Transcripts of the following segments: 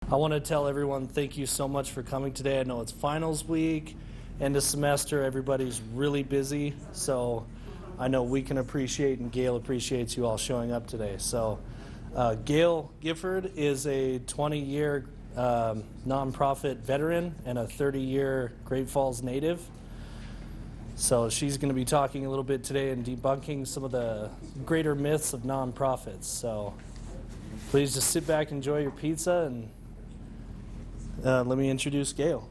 I want to tell everyone thank you so much for coming today. I know it's finals week, end of semester, everybody's really busy, so I know we can appreciate and Gayle appreciates you all showing up today. So Carlson-Gifford is a 20-year nonprofit veteran and a 30-year Great Falls native. So she's going to be talking a little bit today and debunking some of the greater myths of nonprofits. So please just sit back, enjoy your pizza, and let me introduce Gayle.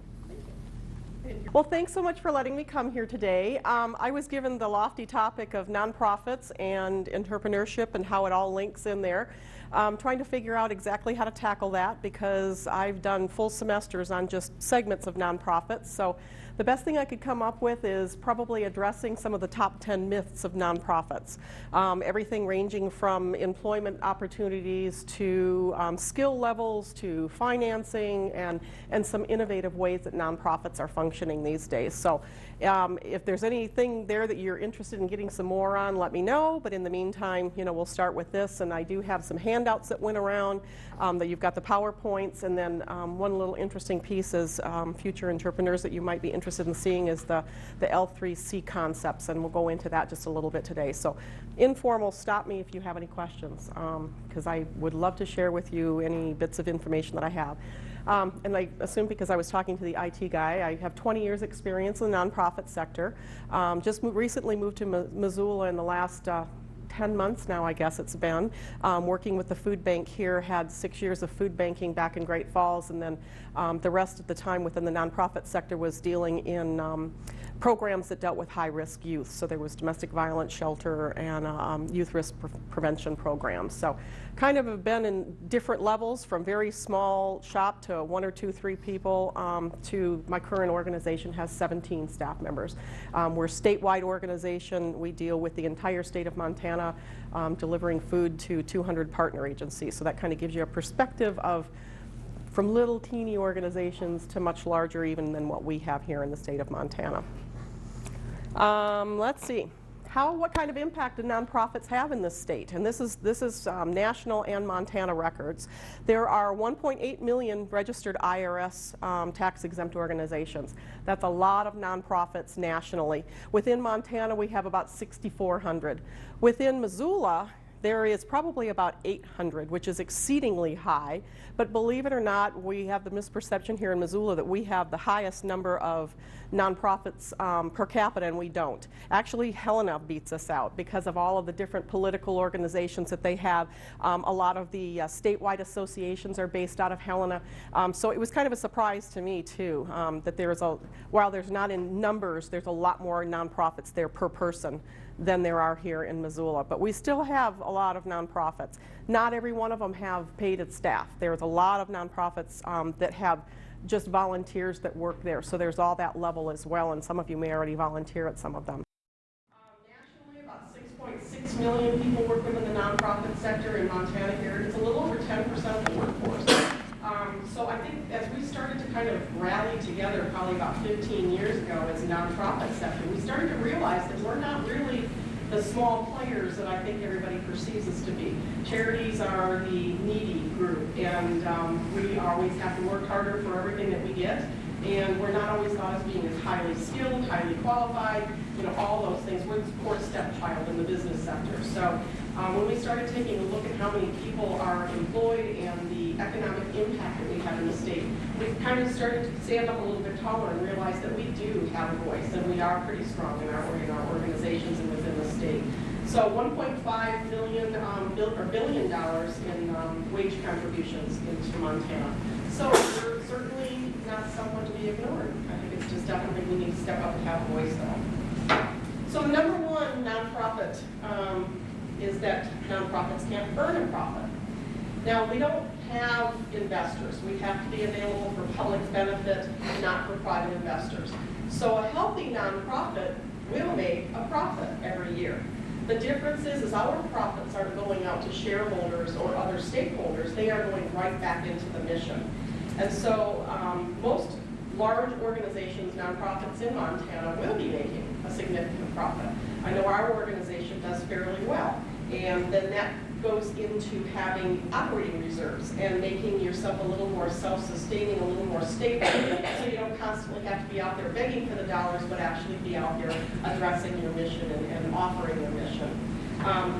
Well, thanks so much for letting me come here today. I was given the lofty topic of nonprofits and entrepreneurship and how it all links in there. Trying to figure out exactly how to tackle that because I've done full semesters on just segments of nonprofits. So the best thing I could come up with is probably addressing some of the top 10 myths of nonprofits. Everything ranging from employment opportunities to skill levels to financing and some innovative ways that nonprofits are functioning these days. So if there's anything there that you're interested in getting some more on, let me know. But in the meantime, we'll start with this. And I do have some handouts that went around that you've got the PowerPoints. And then one little interesting piece is future entrepreneurs that you might be interested in seeing is the L3C concepts. And we'll go into that just a little bit today. So informal, stop me if you have any questions because I would love to share with you any bits of information that I have. And I assume because I was talking to the IT guy, I have 20 years experience in the nonprofit sector. Just recently moved to Missoula in the last 10 months now, I guess it's been, working with the food bank here, had 6 years of food banking back in Great Falls, and then the rest of the time within the nonprofit sector was dealing in programs that dealt with high-risk youth. So there was domestic violence shelter and youth risk prevention programs. So kind of have been in different levels from very small shop to 1 or 2, 3 people to my current organization has 17 staff members. We're a statewide organization. We deal with the entire state of Montana, delivering food to 200 partner agencies. So that kind of gives you a perspective of from little teeny organizations to much larger even than what we have here in the state of Montana. Let's see. What kind of impact do nonprofits have in this state? And this is national and Montana records. There are 1.8 million registered IRS tax-exempt organizations. That's a lot of nonprofits nationally. Within Montana, we have about 6,400. Within Missoula, there is probably about 800, which is exceedingly high. But believe it or not, we have the misperception here in Missoula that we have the highest number of nonprofits per capita, and we don't. Actually, Helena beats us out because of all of the different political organizations that they have. A lot of the statewide associations are based out of Helena. So it was kind of a surprise to me, too, that while there's not in numbers, there's a lot more nonprofits there per person than there are here in Missoula. But we still have a lot of nonprofits. Not every one of them have paid staff. There's a lot of nonprofits that have just volunteers that work there. So there's all that level as well, and some of you may already volunteer at some of them. Nationally, about 6.6 million people work within the nonprofit sector in Montana here. It's a little over 10% of the workforce. So I think as we started to kind of rally together probably about 15 years ago as a nonprofit sector, we started to realize that we're not really the small players that I think everybody perceives us to be. Charities are the needy group, and we always have to work harder for everything that we get, and we're not always thought as being as highly skilled, highly qualified, all those things. We're the poor stepchild in the business sector. So when we started taking a look at how many people are employed and the economic impact that we have in the state, we kind of started to stand up a little bit taller and realize that we do have a voice, and we are pretty strong in our organizations and within the state. So $1.5 billion in wage contributions into Montana. So we're certainly not someone to be ignored. I think it's just definitely we need to step up and have a voice though. So number one nonprofit is that nonprofits can't earn a profit. Now, we don't have investors. We have to be available for public benefit, not for private investors. So a healthy nonprofit will make a profit every year. The difference is our profits aren't going out to shareholders or other stakeholders. They are going right back into the mission. And so most large organizations, nonprofits in Montana, will be making a significant profit. I know our organization does fairly well. And then that goes into having operating reserves and making yourself a little more self-sustaining, a little more stable, so you don't constantly have to be out there begging for the dollars, but actually be out here addressing your mission and offering your mission.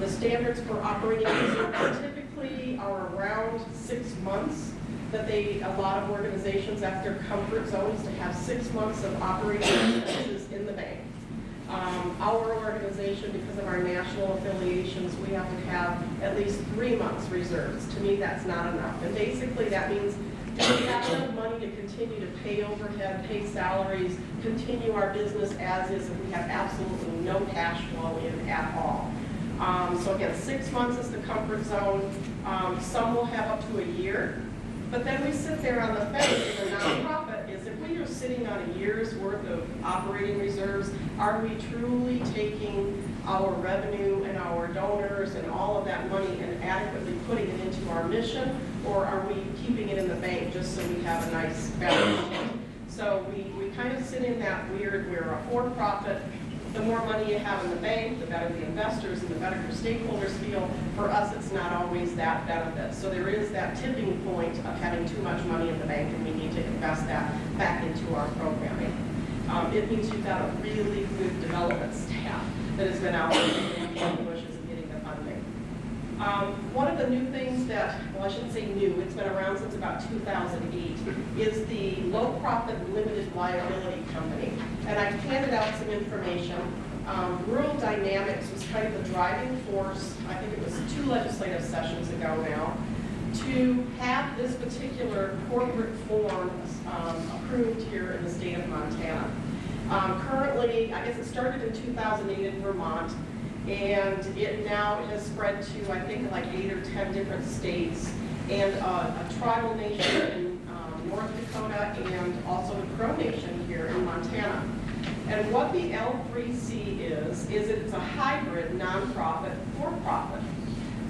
The standards for operating reserves typically are around 6 months. That a lot of organizations, that's their comfort zone, is to have 6 months of operating expenses in the bank. Our organization, because of our national affiliations, we have to have at least 3 months reserves. To me, that's not enough. And basically, that means do we have enough money to continue to pay overhead, pay salaries, continue our business as is, if we have absolutely no cash flow in at all. So again, 6 months is the comfort zone. Some will have up to a year. But then we sit there on the fence as a nonprofit, is if we are sitting on a year's worth of operating reserves, are we truly taking our revenue and our donors and all of that money and adequately putting it into our mission, or are we keeping it in the bank just so we have a nice balance sheet? So we kind of sit in that weird, we're a for-profit. The more money you have in the bank, the better the investors and the better your stakeholders feel. For us, it's not always that benefit. So there is that tipping point of having too much money in the bank, and we need to invest that back into our programming. It means you've got a really good development staff that has been out there in the bushes and getting the funding. One of the new things that, well, I shouldn't say new, it's been around since about 2008, is the low-profit limited liability company. And I've handed out some information. Rural Dynamics was kind of the driving force, I think it was 2 legislative sessions ago now, to have this particular corporate form approved here in the state of Montana. Currently, I guess it started in 2008 in Vermont, and it now has spread to, I think, like 8 or 10 different states, and a tribal nation in North Dakota, and also the Crow Nation here in Montana. And what the L3C is it's a hybrid nonprofit for-profit.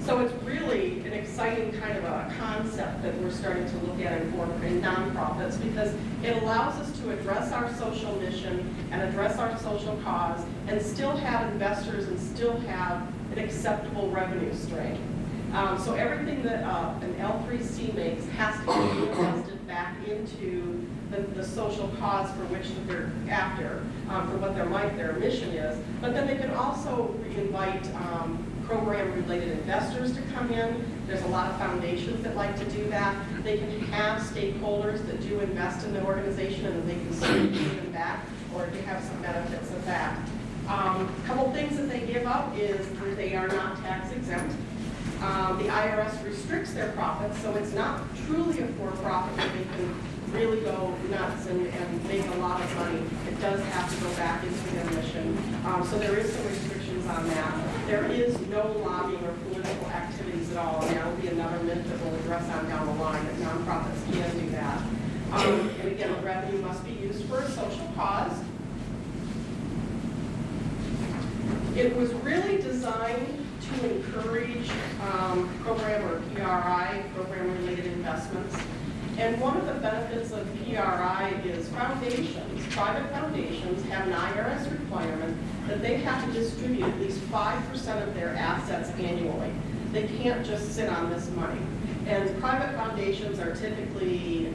So it's really an exciting kind of a concept that we're starting to look at in nonprofits, because it allows us to address our social mission and address our social cause and still have investors and still have an acceptable revenue stream. So everything that an L3C makes has to be invested back into the social cause for which they're after, for what their mission is. But then they can also invite program-related investors to come in. There's a lot of foundations that like to do that. They can have stakeholders that do invest in the organization, and they can certainly give them back, or you have some benefits of that. A couple things that they give up is they are not tax exempt. The IRS restricts their profits, so it's not truly a for-profit where they can really go nuts and make a lot of money. It does have to go back into their mission. So there is some restrictions on that. There is no lobbying or political activities at all, and that will be another myth that we'll address on down the line, that nonprofits can do that. And again, the revenue must be used for a social cause. It was really designed to encourage program or PRI, program-related investments. And one of the benefits of PRI is foundations, private foundations, have an IRS requirement that they have to distribute at least 5% of their assets annually. They can't just sit on this money. And private foundations are typically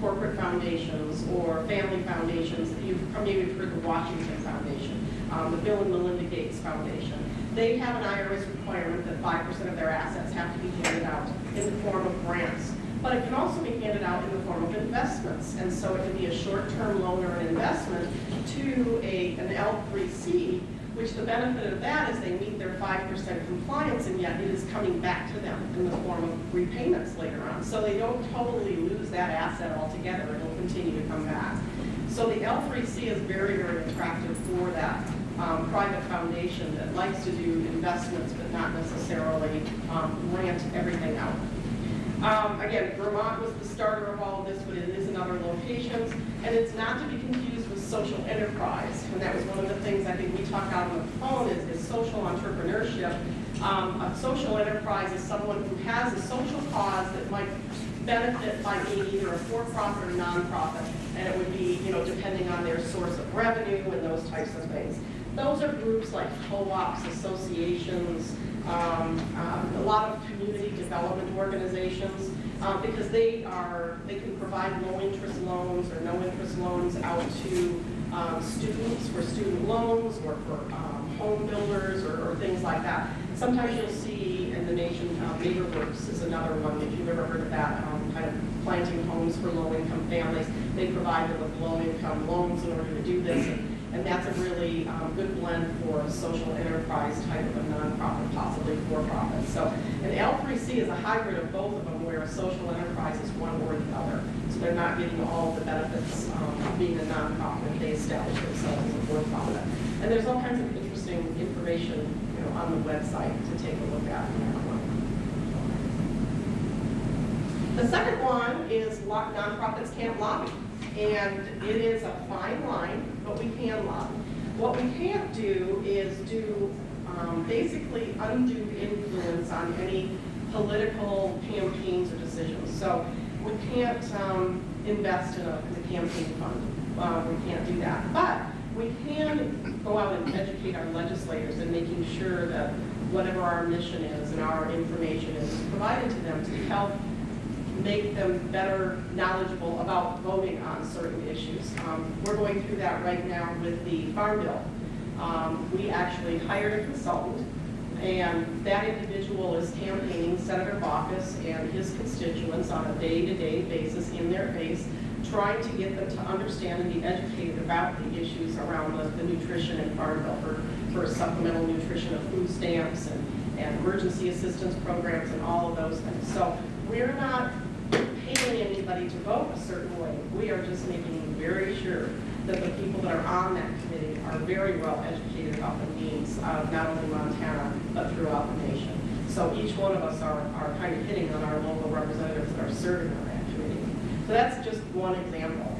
corporate foundations or family foundations. Maybe you've heard the Washington Foundation, the Bill and Melinda Gates Foundation. They have an IRS requirement that 5% of their assets have to be handed out in the form of grants. But it can also be handed out in the form of investments. And so it can be a short-term loan or an investment to an L3C, which the benefit of that is they meet their 5% compliance, and yet it is coming back to them in the form of repayments later on. So they don't totally lose that asset altogether. It will continue to come back. So the L3C is very, very attractive for that private foundation that likes to do investments but not necessarily rent everything out. Again, Vermont was the starter of all of this, but it is in other locations, and it's not to be confused with social enterprise. And that was one of the things I think we talked about on the phone is social entrepreneurship. A social enterprise is someone who has a social cause that might benefit by being either a for-profit or non-profit, and it would be, depending on their source of revenue and those types of things. Those are groups like co-ops, associations, a lot of community development organizations, because they can provide low interest loans or no interest loans out to students for student loans or for home builders or things like that. Sometimes you'll see in the nation, NeighborWorks is another one, if you've ever heard of that, kind of planting homes for low-income families. They provide them with low-income loans in order to do this, and that's a really good blend for a social enterprise type of a nonprofit, possibly for-profit. So an L3C is a hybrid of both of them, where a social enterprise is one or the other. So they're not getting all the benefits of being a nonprofit. They establish themselves as a for-profit. And there's all kinds of interesting information, on the website to take a look at. The second one is nonprofits can't lobby. And it is a fine line, but we can lobby. What we can't do is do basically undue influence on any political campaigns or decisions. So we can't invest in a campaign fund. We can't do that. But we can go out and educate our legislators in making sure that whatever our mission is and our information is provided to them to help make them better knowledgeable about voting on certain issues. We're going through that right now with the Farm Bill. We actually hired a consultant, and that individual is campaigning Senator Baucus and his constituents on a day-to-day basis in their face, trying to get them to understand and be educated about the issues around the nutrition and Farm Bill for supplemental nutrition of food stamps and emergency assistance programs and all of those things. So we're not paying anybody to vote a certain way. We are just making very sure that the people that are on that committee are very well educated about the needs of not only Montana, but throughout the nation. So each one of us are kind of hitting on our local representatives that are serving on that committee. So that's just one example.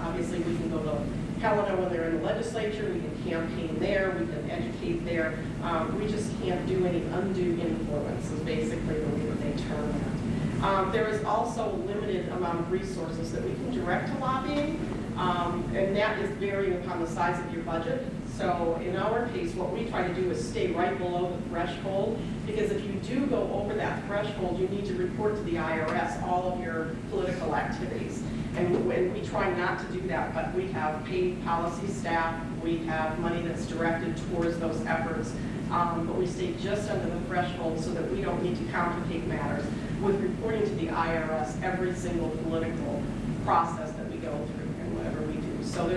Obviously, we can go to Helena when they're in the legislature, we can campaign there, we can educate there. We just can't do any undue influence is basically the way that they term that. There is also a limited amount of resources that we can direct to lobbying, and that is varying upon the size of your budget. So in our case, what we try to do is stay right below the threshold, because if you do go over that threshold, you need to report to the IRS all of your political activities. And we try not to do that, but we have paid policy staff, we have money that's directed towards those efforts, but we stay just under the threshold so that we don't need to complicate matters with reporting to the IRS every single political process that we go through and whatever we do. So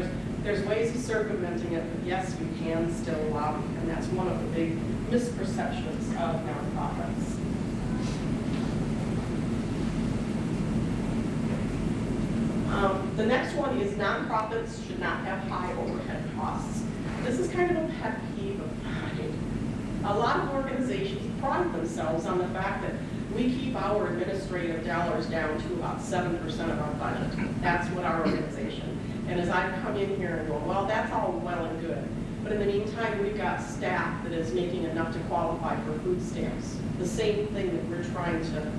there's ways of circumventing it, but yes, you can still lobby, and that's one of the big misperceptions of nonprofits. The next one is nonprofits should not have high overhead costs. This is kind of a pet peeve of mine. A lot of organizations pride themselves on the fact that we keep our administrative dollars down to about 7% of our budget. That's what our organization. And as I've come in here and go, well, that's all well and good. But in the meantime, we've got staff that is making enough to qualify for food stamps. The same thing that we're trying to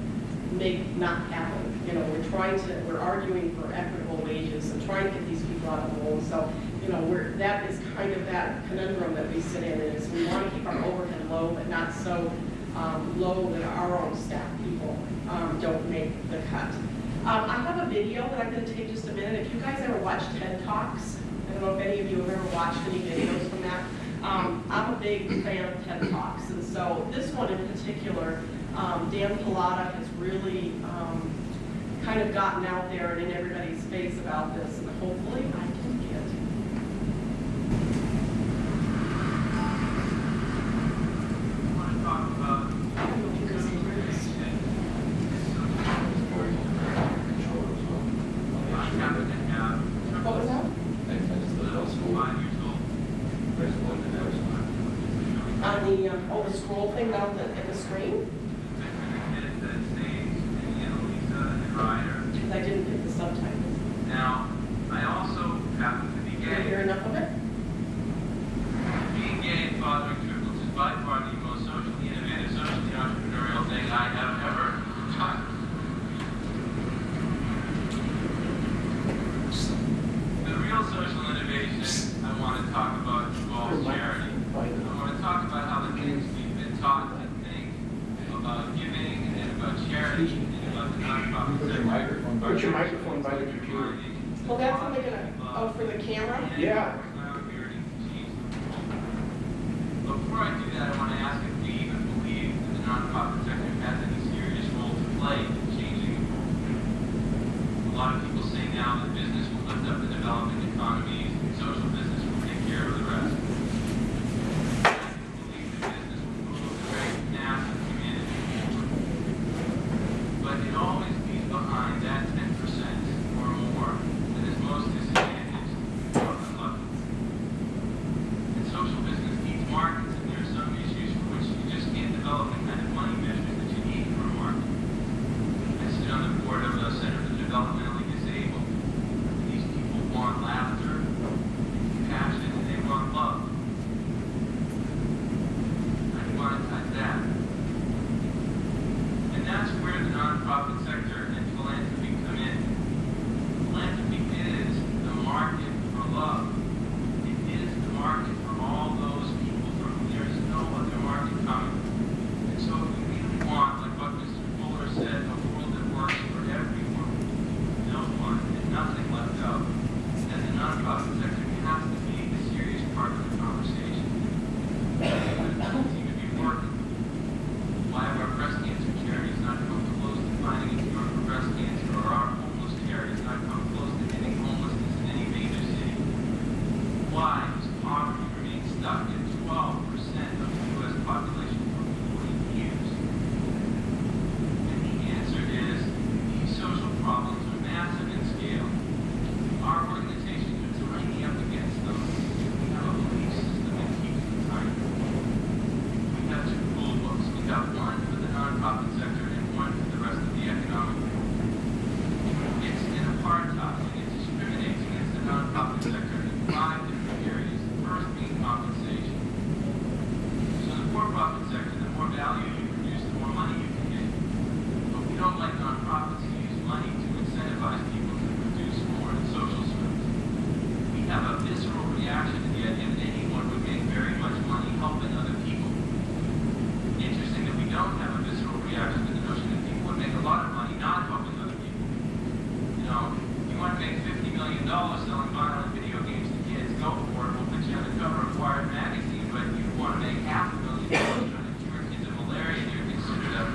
make not happen. We're arguing for equitable wages and trying to get these people out of the hole. So, that is kind of that conundrum that we sit in, is we want to keep our overhead low, but not so low that our own staff people don't make the cut. I have a video that I'm going to take just a minute. If you guys ever watch TED Talks, I don't know if any of you have ever watched any videos from that. I'm a big fan of TED Talks, and so this one in particular, Dan Pallotta has really kind of gotten out there and in everybody's face about this, and hopefully I can get What was that? On the scroll thing down at the screen? Because I didn't get the subtitles. Now, I also happen to be Did you gay. hear enough of it? Being gay and fathering triplets is by far the most socially innovative, socially entrepreneurial thing I have ever done. The real social innovation I want to talk about involves charity. I want to talk about how the things we've been taught to think put your microphone by the computer. Well, that's only gonna, oh, for the camera? Yeah. Before I do that, I want to ask if we even believe that the nonprofit sector has any serious role to play in changing the world. A lot of people say now that business will lift up the developing economies and social business will take care of the rest. I believe that business will move the great mass of humanity forward. But it always leaves behind that 10% or more that is most disadvantaged or unlucky. And social business needs markets, and there are some issues for which you just can't develop the kind of money measures that you need for a market. I sit on the board of the Center for the Developmentally Disabled. And these people want laughter, compassion, and they want love. How do you monetize that? And that's where the nonprofit sector and philanthropy come in. Philanthropy is the market for love. It is the market for all those people for whom there is no other market coming. And so if we really want, like what Mr. Fuller said, a world that works for everyone, no one and nothing left out, then the nonprofit sector has to be a serious part of the conversation. It doesn't seem to be working. Why have our breast cancer charities not come close to finding a cure for breast cancer, or our homeless charities not come close to ending homelessness in any major city? Why does poverty remain stuck at 12% of the U.S. population for 40 years? And the answer is, these social problems are massive in scale. Our organizations are tiny up against them. We have a belief system that keeps them tiny. We have two rule books. We have one for the nonprofit sector and one for the rest of the economic world. It's an apartheid, and it discriminates against the nonprofit sector in 5 different areas. The first being compensation. So the for-profit sector, the more value you produce, the more money you can get. But we don't like nonprofits who use money to incentivize people to produce more in social service. We have a visceral reaction to the idea that anyone would make very much money helping other people. Interesting that we don't have a visceral reaction to the notion that people would make a lot of money not helping other people. You know, you want to make $50 million selling violent video games to kids, go for it. We'll put you on the cover of Wired magazine, but if you want to make $500,000 trying to cure kids of malaria, you're considered a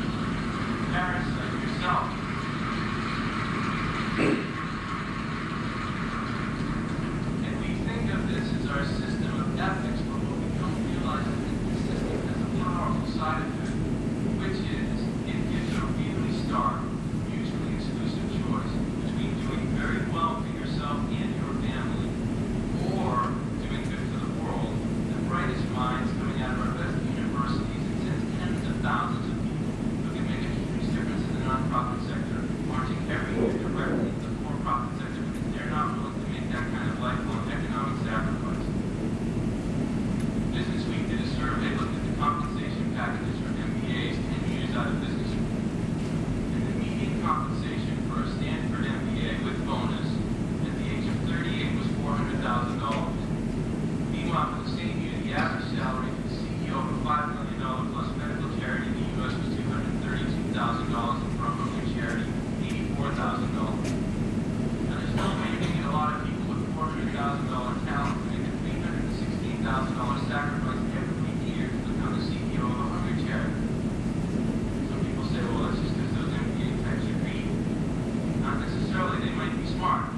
parasite yourself. And we think of this as our system of ethics, but what we don't realize is that this system has a powerful side effect, which is it gives a really stark, mutually exclusive choice between doing very well for yourself and your family, or doing good for the world. The brightest minds coming out of our best universities and sends tens of thousands of people who can make a huge difference in the nonprofit sector, marching every year directly into the for-profit sector because they're not willing to make that kind of lifelong economic sacrifice. Business Week did a survey, looked at the compensation packages for MBAs 10 years out of business school. And the median compensation for a Stanford MBA with bonus at the age of 38 was $400,000. Meanwhile, for the same year, the average salary for the CEO of a $5 million plus medical charity in the U.S. was $232,000, and for a hungry charity, $84,000. Now, there's no way you can get a lot of people with $400,000 talent to make a $316,000 sacrifice every year to become the CEO of a hungry charity. Some people say, well, that's just because those MBA types are greedy. Not necessarily, they might be smart.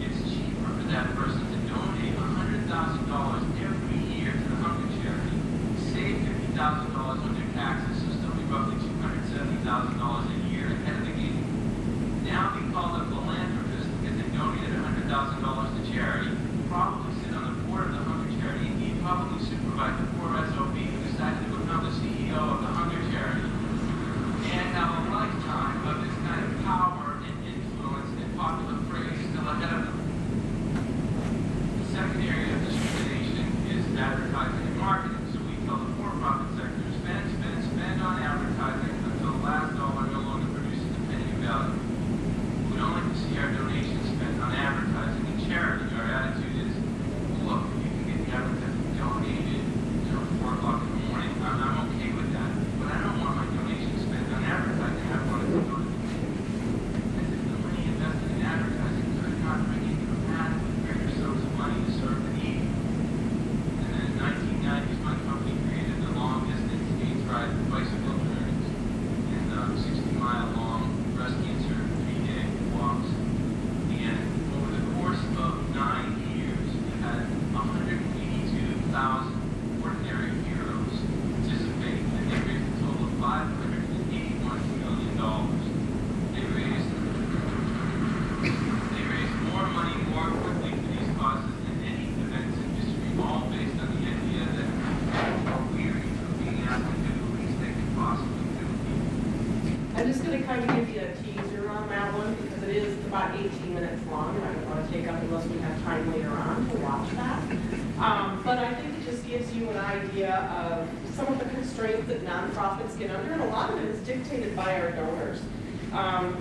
It's cheaper for that person to donate $100,000 every year to the hungry charity, save $50,000 on their taxes, so still be roughly $270,000 a year ahead of the game. Now be called a philanthropist because they donated $100,000 to charity, probably sit on the board of the hungry charity, indeed probably supervise the poor SOB who decided to become the CEO of the hungry charity, and have a lifetime of this kind of power and influence and popular praise still ahead of them. The second area of discrimination is advertising and marketing. So we tell the for-profit sector, spend on advertising until the last dollar no longer produces a penny of value. We don't like to see our donations spent on advertising and charity. Our attitude is, look, if you can get the advertising donated, 4 o'clock in the morning, I'm okay with that. But I don't want my donations spent on advertising. I want it to go to the community. As if the money idea of some of the constraints that nonprofits get under, and a lot of it is dictated by our donors.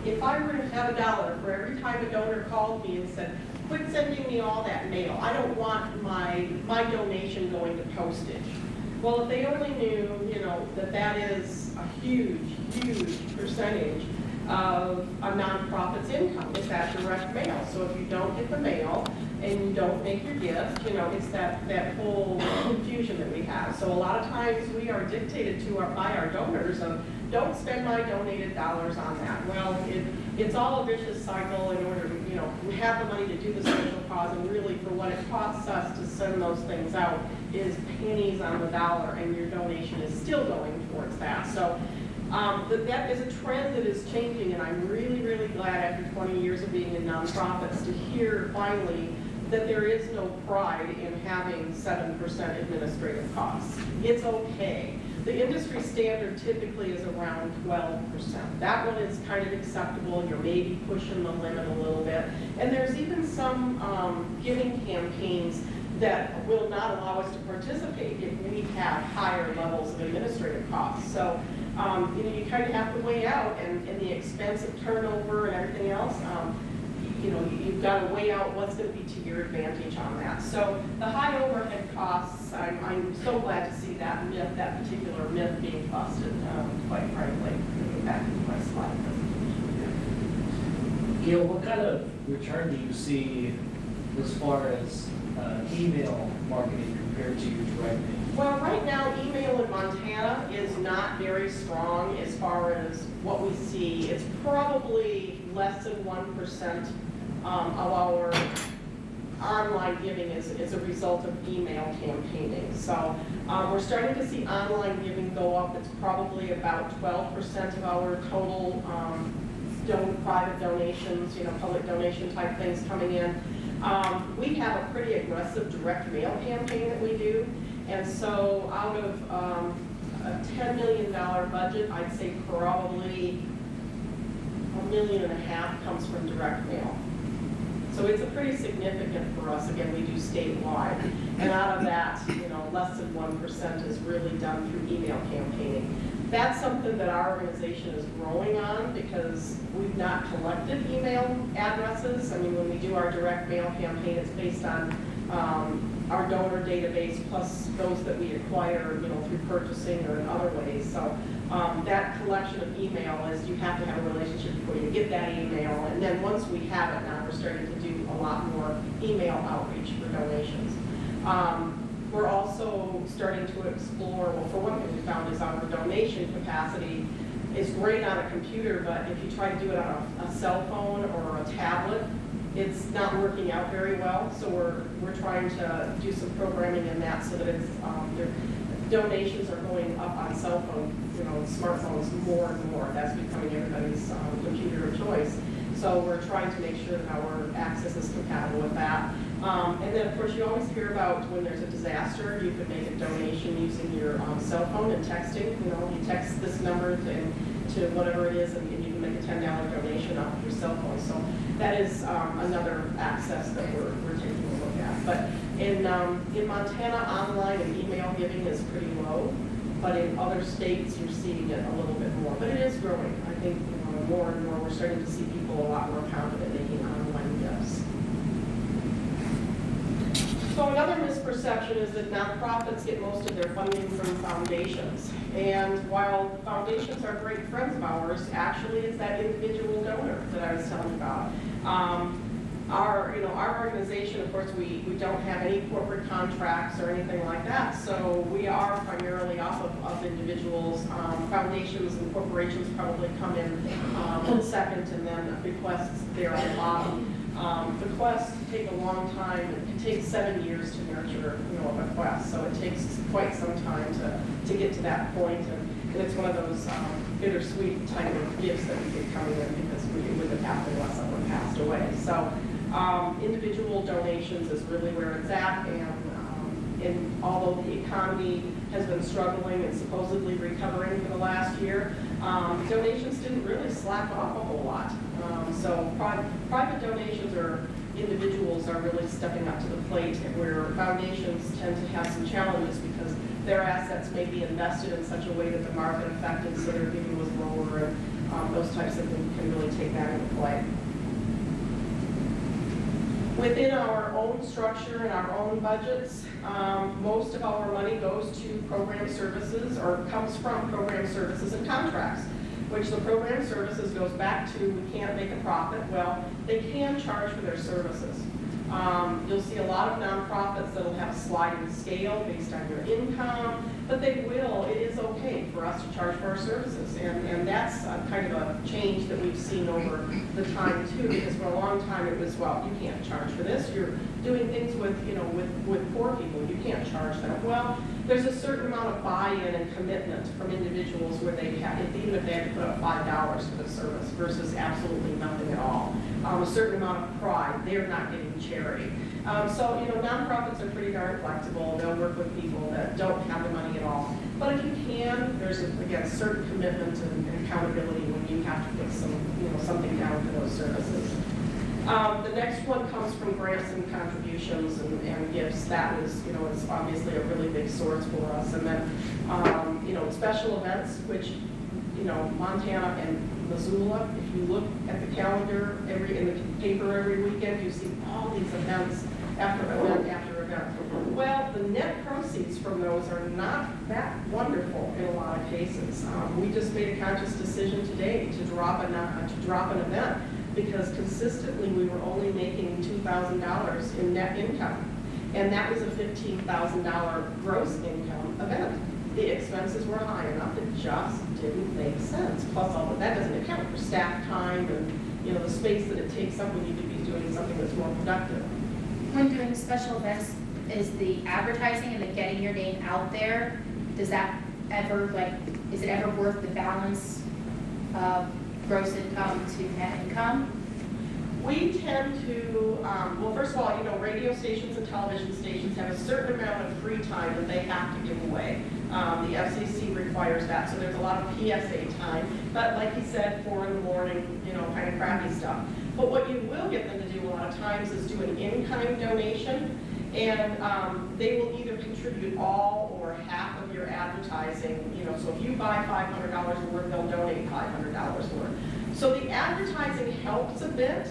If I were to have $1 for every time a donor called me and said, quit sending me all that mail, I don't want my donation going to postage. Well, if they only knew, that is a huge, huge percentage of a nonprofit's income is that direct mail. So if you don't get the mail and you don't make your gift, it's that whole confusion that we have. So a lot of times we are dictated to by our donors of, don't spend my donated dollars on that. Well, it's all a vicious cycle in order to, we have the money to do the social cause, and really for what it costs us to send those things out is pennies on the dollar, and your donation is still going towards that. So that is a trend that is changing, and I'm really, really glad after 20 years of being in nonprofits to hear finally that there is no pride in having 7% administrative costs. It's okay. The industry standard typically is around 12%. That one is kind of acceptable. You're maybe pushing the limit a little bit. And there's even some giving campaigns that will not allow us to participate if we have higher levels of administrative costs. So you kind of have to weigh out, and the expense of turnover and everything else, you've got to weigh out what's going to be to your advantage on that. So the high overhead costs, I'm so glad to see that particular myth being busted, quite frankly. Back to my slide presentation. Gayle, what kind of return do you see as far as email marketing compared to your direct mail? Well, right now, email in Montana is not very strong as far as what we see. It's probably less than 1% of our online giving is a result of email campaigning. So we're starting to see online giving go up. It's probably about 12% of our total private donations, public donation type things coming in. We have a pretty aggressive direct mail campaign that we do. And so out of a $10 million budget, I'd say probably $1.5 million comes from direct mail. So it's a pretty significant for us. Again, we do statewide. And out of that, less than 1% is really done through email campaigning. That's something that our organization is growing on because we've not collected email addresses. I mean, when we do our direct mail campaign, it's based on our donor database plus those that we acquire, through purchasing or in other ways. So that collection of email is you have to have a relationship before you get that email. And then once we have it now, we're starting to do a lot more email outreach for donations. We're also starting to explore, well, for one thing we found is our donation capacity is great on a computer, but if you try to do it on a cell phone or a tablet, it's not working out very well. So we're trying to do some programming in that so that it's donations are going up on cell phone, smartphones more and more. That's becoming everybody's computer of choice. So we're trying to make sure that our access is compatible with that. And then, of course, you always hear about when there's a disaster, you could make a donation using your cell phone and texting. You text this number to whatever it is, and you can make a $10 donation off of your cell phone. So that is another access that we're taking a look at. But in Montana, online and email giving is pretty low. But in other states, you're seeing it a little bit more. But it is growing. I think more and more we're starting to see people a lot more confident making online gifts. So another misperception is that nonprofits get most of their funding from foundations. And while foundations are great friends of ours, actually it's that individual donor that I was telling you about. Our organization, of course, we don't have any corporate contracts or anything like that, so we are primarily off of individuals. Foundations and corporations probably come in second, and then bequests there on the bottom. Bequests take a long time. It takes 7 years to nurture, a bequest, so it takes quite some time to get to that point, and it's one of those bittersweet type of gifts that we get coming in because it wouldn't have happened unless someone passed away. So individual donations is really where it's at, and although the economy has been struggling and supposedly recovering for the last year, donations didn't really slack off a whole lot. So private donations are individuals are really stepping up to the plate, where foundations tend to have some challenges because their assets may be invested in such a way that the market affected, so their giving was lower, and those types of things can really take that into play. Within our own structure and our own budgets, most of our money goes to program services, or comes from program services and contracts, which the program services goes back to, we can't make a profit. Well, they can charge for their services. You'll see a lot of nonprofits that will have a sliding scale based on your income, but they will, it is okay for us to charge for our services. And that's kind of a change that we've seen over the time too, because for a long time it was, well, you can't charge for this. You're doing things with, with poor people. You can't charge them. Well, there's a certain amount of buy-in and commitment from individuals where they have, even if they have to put up $5 for the service versus absolutely nothing at all. A certain amount of pride. They're not getting charity. So, nonprofits are pretty darn flexible. They'll work with people that don't have the money at all. But if you can, there's, again, certain commitment and accountability when you have to put some, something down for those services. The next one comes from grants and contributions and gifts. That is, is obviously a really big source for us. And then, special events, which, Montana and Missoula, if you look at the calendar in the paper every weekend, you see all these events after event after event. Well, the net proceeds from those are not that wonderful in a lot of cases. We just made a conscious decision today to drop an event because consistently we were only making $2,000 in net income, and that was a $15,000 gross income event. The expenses were high enough, it just didn't make sense. Plus, all of that doesn't account for staff time and the space that it takes up when you could be doing something that's more productive. When doing special events, is the advertising and the getting your name out there, does that ever, is it ever worth the balance of gross income to net income? We tend to, well, first of all, radio stations and television stations have a certain amount of free time that they have to give away. The FCC requires that, so there's a lot of PSA time. But like you said, 4 in the morning, kind of crappy stuff. But what you will get them to do a lot of times is do an in-kind donation, and they will either contribute all or half of your advertising. So if you buy $500 worth, they'll donate $500 worth. So the advertising helps a bit.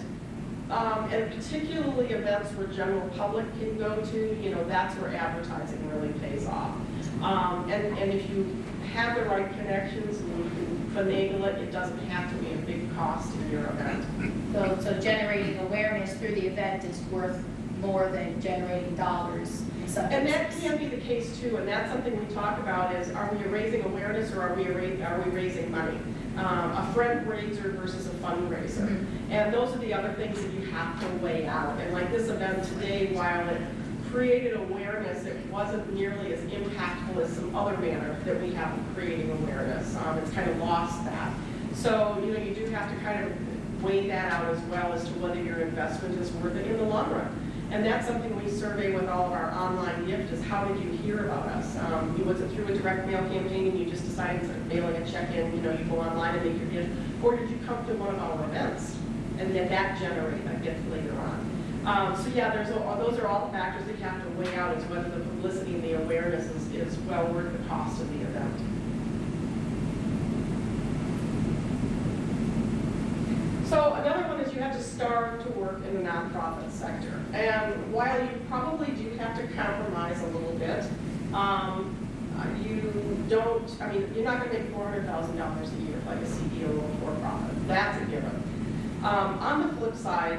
And particularly events where general public can go to, that's where advertising really pays off. And if you have the right connections and you can finagle it, it doesn't have to be a big cost in your event. So generating awareness through the event is worth more than generating dollars in some And that cases. can be the case too, and that's something we talk about is, are we raising awareness or are we raising money? A friend raiser versus a fundraiser. Mm-hmm. And those are the other things that you have to weigh out. And like this event today, while it created awareness, it wasn't nearly as impactful as some other manner that we have in creating awareness. It's kind of lost that. So, you do have to kind of weigh that out as well as to whether your investment is worth it in the long run. And that's something we survey with all of our online gift is, how did you hear about us? Was it through a direct mail campaign and you just decided to mailing a check-in, you go online and make your gift, or did you come to one of our events and then that generate a gift later on? So yeah, those are all the factors that you have to weigh out, is whether the publicity and the awareness is well worth the cost of the event. So another one is you have to start to work in the nonprofit sector. And while you probably do have to compromise a little bit, you're not going to make $400,000 a year like a CEO of a for-profit. That's a given. On the flip side,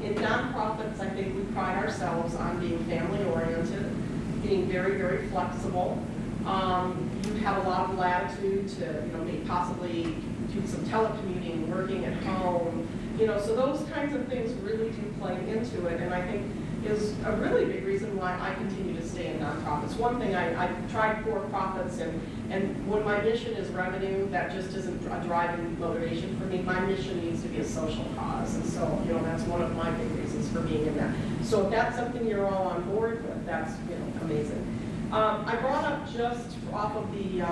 in nonprofits, I think we pride ourselves on being family-oriented, being very, very flexible. You have a lot of latitude to, maybe possibly do some telecommuting, working at home, so those kinds of things really do play into it, and I think is a really big reason why I continue to stay in nonprofits. One thing, I tried for-profits, and when my mission is revenue, that just isn't a driving motivation for me. My mission needs to be a social cause, and so, that's one of my big reasons for being in that. So if that's something you're all on board with, that's, amazing. I brought up just off of the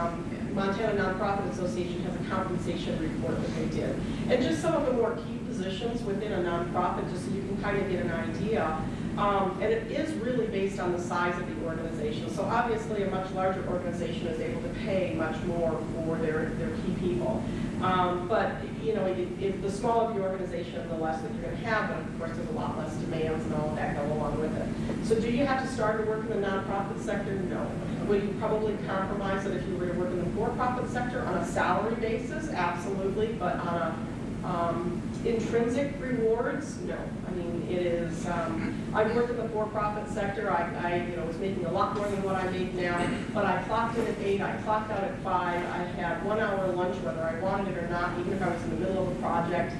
Montana Nonprofit Association has a compensation report that they did. And just some of the more key positions within a nonprofit, just so you can kind of get an idea. And it is really based on the size of the organization. So obviously a much larger organization is able to pay much more for their key people. But you know, if the smaller the organization, the less that you're going to have, but of course there's a lot less demands and all of that go along with it. So do you have to start to work in the nonprofit sector? No. Would you probably compromise it if you were to work in the for-profit sector on a salary basis? Absolutely, but on a intrinsic rewards, no. I mean, it is, I've worked in the for-profit sector. I was making a lot more than what I make now, but I clocked in at 8, I clocked out at 5, I had 1 hour lunch whether I wanted it or not, even if I was in the middle of a project.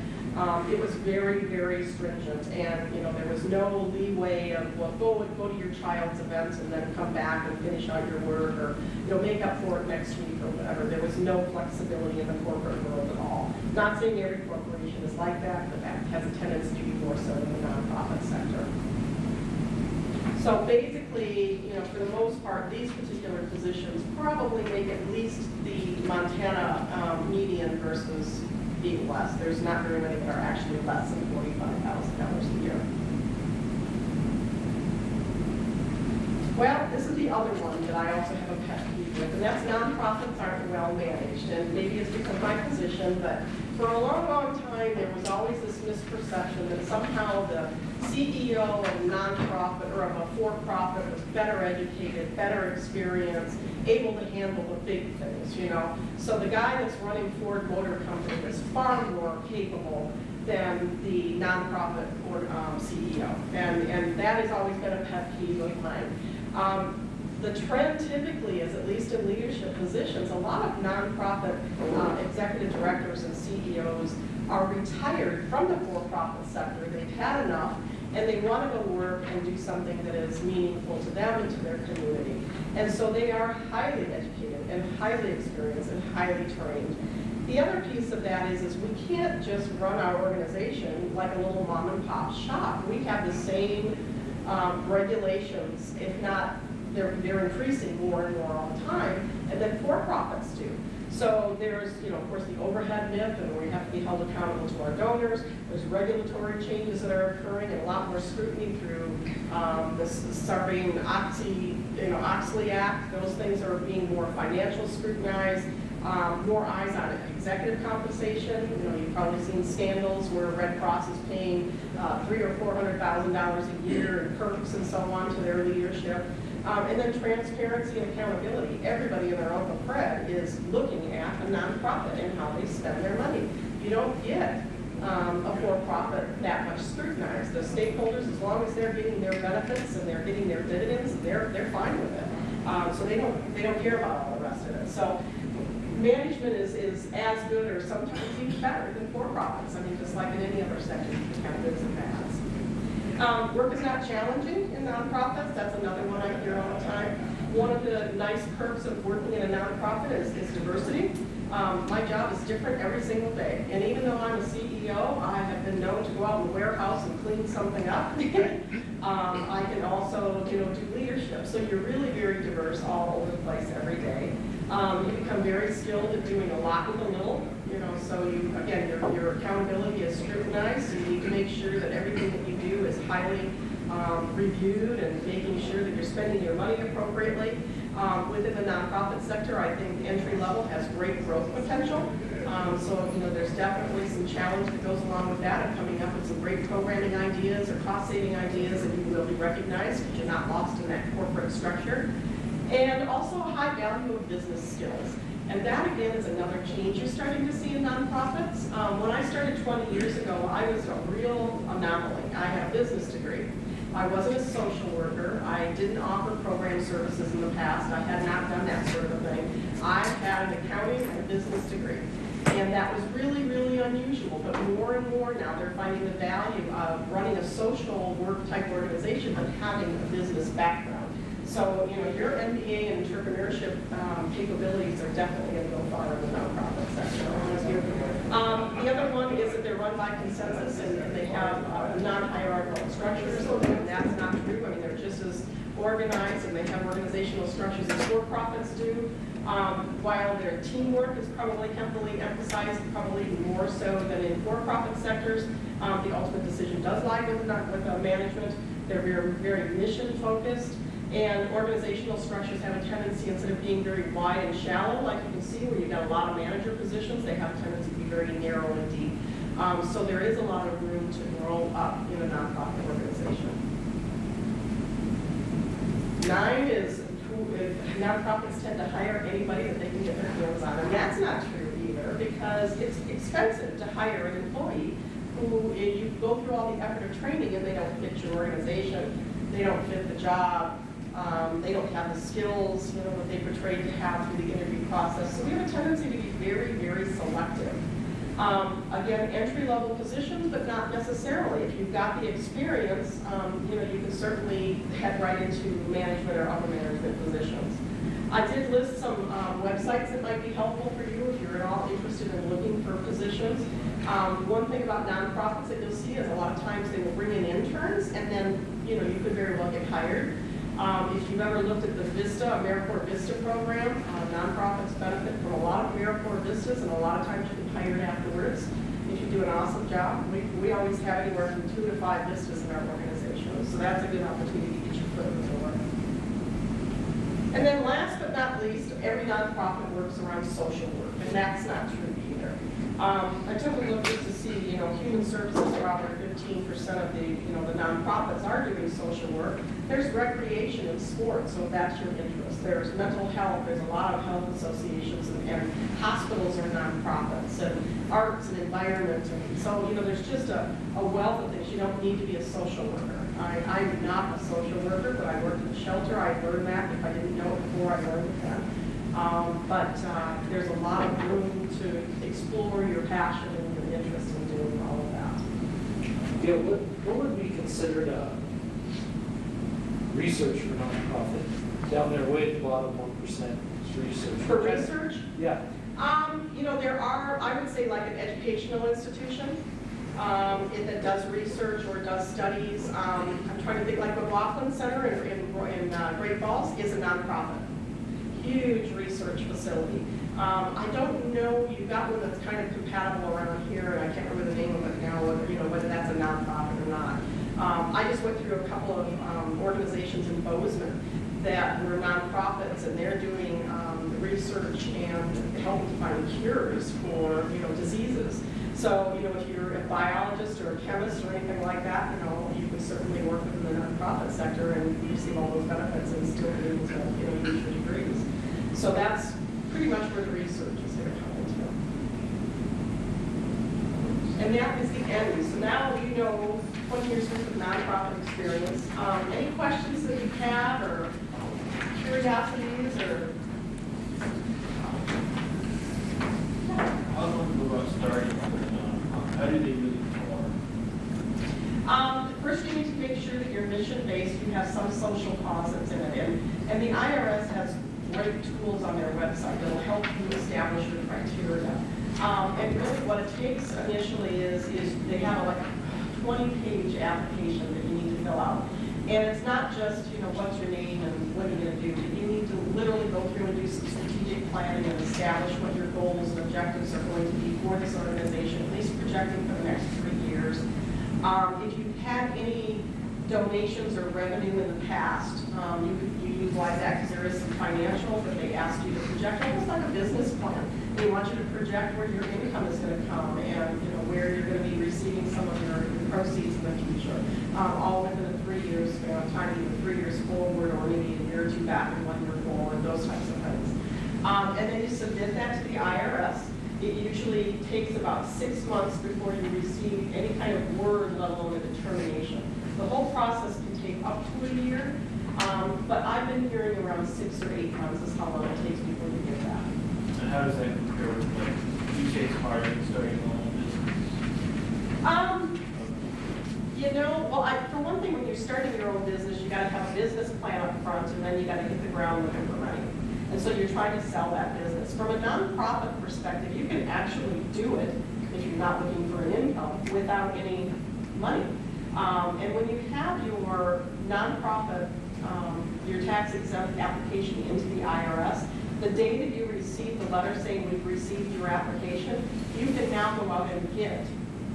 It was very, very stringent, and you know, there was no leeway of, well, go to your child's events and then come back and finish out your work, or you know, make up for it next week or whatever. There was no flexibility in the corporate world at all. Not saying every corporation is like that, but that has a tendency to be more so in the nonprofit sector. So basically, you know, for the most part, these particular positions probably make at least the Montana median versus being less. There's not very many that are actually less than $45,000 a year. Well, this is the other one that I also have a pet peeve with, and that's nonprofits aren't well managed. And maybe it's because of my position, but for a long, long time, there was always this misperception that somehow the CEO of a nonprofit or of a for-profit was better educated, better experienced, able to handle the big things, you know. So the guy that's running Ford Motor Company is far more capable than the nonprofit or CEO, and that has always been a pet peeve of mine. The trend typically is, at least in leadership positions, a lot of nonprofit executive directors and CEOs are retired from the for-profit sector. They've had enough, and they want to go work and do something that is meaningful to them and to their community. And so they are highly educated and highly experienced and highly trained. The other piece of that is we can't just run our organization like a little mom and pop shop. We have the same regulations, if not they're increasing more and more all the time, and then for-profits do. So there's, you know, of course, the overhead myth, and we have to be held accountable to our donors. There's regulatory changes that are occurring, and a lot more scrutiny through the Sarbanes-Oxley Act. Those things are being more financial scrutinized. More eyes on executive compensation. You know, you've probably seen scandals where Red Cross is paying $300,000 or $400,000 a year in perks and so on to their leadership. And then transparency and accountability. Everybody in their Uncle Fred is looking at a nonprofit and how they spend their money. You don't get a for-profit that much scrutinized. The stakeholders, as long as they're getting their benefits and they're getting their dividends, they're fine with it. So they don't care about all the rest of it. So management is as good or sometimes even better than for-profits. I mean, just like in any other sector, you can have goods and bads. Work is not challenging in nonprofits. That's another one I hear all the time. One of the nice perks of working in a nonprofit is diversity. My job is different every single day. And even though I'm a CEO, I have been known to go out in the warehouse and clean something up. I can also, you know, do leadership. So you're really very diverse all over the place every day. You become very skilled at doing a lot with a little. You know, so you, again, your accountability is scrutinized. So you need to make sure that everything that you do is highly reviewed and making sure that you're spending your money appropriately. Within the nonprofit sector, I think entry level has great growth potential. So, you know, there's definitely some challenge that goes along with that of coming up with some great programming ideas or cost-saving ideas that you will be recognized because you're not lost in that corporate structure. And also a high value of business skills. And that, again, is another change you're starting to see in nonprofits. When I started 20 years ago, I was a real anomaly. I had a business degree. I wasn't a social worker. I didn't offer program services in the past. I had not done that sort of thing. I had an accounting and a business degree. And that was really, really unusual. But more and more now, they're finding the value of running a social work type organization but having a business background. So, you know, your MBA and entrepreneurship capabilities are definitely going to go far in the nonprofit sector. The other one is that they're run by consensus and they have non-hierarchical structures. And that's not true. I mean, they're just as organized and they have organizational structures as for-profits do. While their teamwork is probably heavily emphasized, probably more so than in for-profit sectors, the ultimate decision does lie with management. They're very mission-focused, and organizational structures have a tendency, instead of being very wide and shallow, like you can see where you've got a lot of manager positions, they have a tendency to be very narrow and deep. So there is a lot of room to grow up in a nonprofit organization. 9 is nonprofits tend to hire anybody that they can get their hands on, and that's not true either, because it's expensive to hire an employee who you go through all the effort of training and they don't fit your organization, they don't fit the job, they don't have the skills, that they portrayed to have through the interview process. So we have a tendency to be very, very selective. Again, entry-level positions, but not necessarily. If you've got the experience, you can certainly head right into management or upper management positions. I did list some websites that might be helpful for you if you're at all interested in looking for positions. One thing about nonprofits that you'll see is a lot of times they will bring in interns, and then you could very well get hired. If you've ever looked at the VISTA, AmeriCorps VISTA program, nonprofits benefit from a lot of AmeriCorps VISTAs, and a lot of times you get hired afterwards if you do an awesome job. We always have anywhere from 2 to 5 VISTAs in our organization, so that's a good opportunity to get your foot in the door. And then last but not least, every nonprofit works around social work, and that's not true either. I took a look just to see, human services are out there, 15% of the nonprofits are doing social work. There's recreation and sports, so if that's your interest. There's mental health, there's a lot of health associations, and hospitals are nonprofits, and arts and environment. And so, there's just a wealth of things. You don't need to be a social worker. I'm not a social worker, but I worked in a shelter. I learned that. If I didn't know it before, I learned it then. But there's a lot of room to explore your passion and your interest in doing all of that. Yeah, what would be considered a research for nonprofit? Down there, way at the bottom, 1% is research. For research? Yeah. There are, I would say, like an educational institution that does research or does studies. I'm trying to think, like McLaughlin Center in Great Falls is a nonprofit. Huge research facility. I don't know, you've got one that's kind of compatible around here, and I can't remember the name of it now, whether that's a nonprofit or not. I just went through a couple of organizations in Bozeman that were nonprofits, and they're doing research and helping to find cures for diseases. So if you're a biologist or a chemist or anything like that, you can certainly work within the nonprofit sector and receive all those benefits and still be able to use your degrees. So that's pretty much where the research is going to come into. And that is the end. So now 20 years worth of nonprofit experience. Any questions that you have, or curiosities, or? How long ago about starting? How do they really form? First, you need to make sure that you're mission-based. You have some social cause that's in it. And the IRS has great tools on their website that will help you establish your criteria. And really what it takes initially is they have a 20-page application that you need to fill out. And it's not just, what's your name and what are you going to do. You need to literally go through and do some strategic planning and establish what your goals and objectives are going to be for this organization, at least projecting for the next 3 years. If you've had any donations or revenue in the past, you utilize that, because there is some financials that they ask you to project, almost like a business plan. They want you to project where your income is going to come and where you're going to be receiving some of your proceeds in the future, all within a 3 years span of time, either 3 years forward or maybe a year or two back and 1 year forward, those types of things. And then you submit that to the IRS. It usually takes about 6 months before you receive any kind of word level of a determination. The whole process can take up to a year, but I've been hearing around 6 or 8 months is how long it takes before you get that. And how does that compare with, you say it's hard in starting your own business? For one thing, when you're starting your own business, you got to have a business plan up front, and then you got to hit the ground looking for money. And so you're trying to sell that business. From a nonprofit perspective, you can actually do it if you're not looking for an income without any money. And when you have your nonprofit, your tax exempt application into the IRS, The day that you receive the letter saying we've received your application, you can now go out and get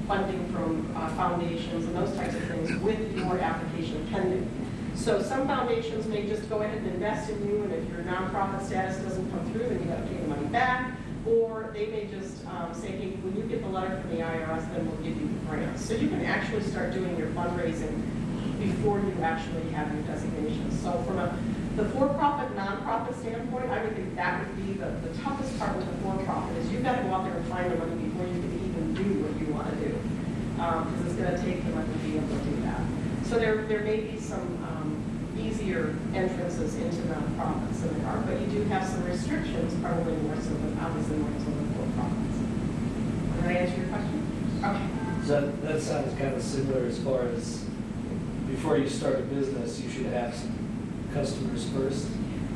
funding from foundations and those types of things with your application pending. So some foundations may just go ahead and invest in you, and if your nonprofit status doesn't come through, then you got to pay the money back. Or they may just say, hey, when you get the letter from the IRS, then we'll give you the grant. So you can actually start doing your fundraising before you actually have your designation. So from the for-profit, nonprofit standpoint, I would think that would be the toughest part with the for-profit is you've got to go out there and find the money before you can even do what you want to do. Because it's going to take the money to be able to do that. So there may be some easier entrances into nonprofits than there are, but you do have some restrictions, probably more so than obviously more so than for-profits. Did I answer your question? Okay. So that sounds kind of similar as far as before you start a business, you should have some customers first.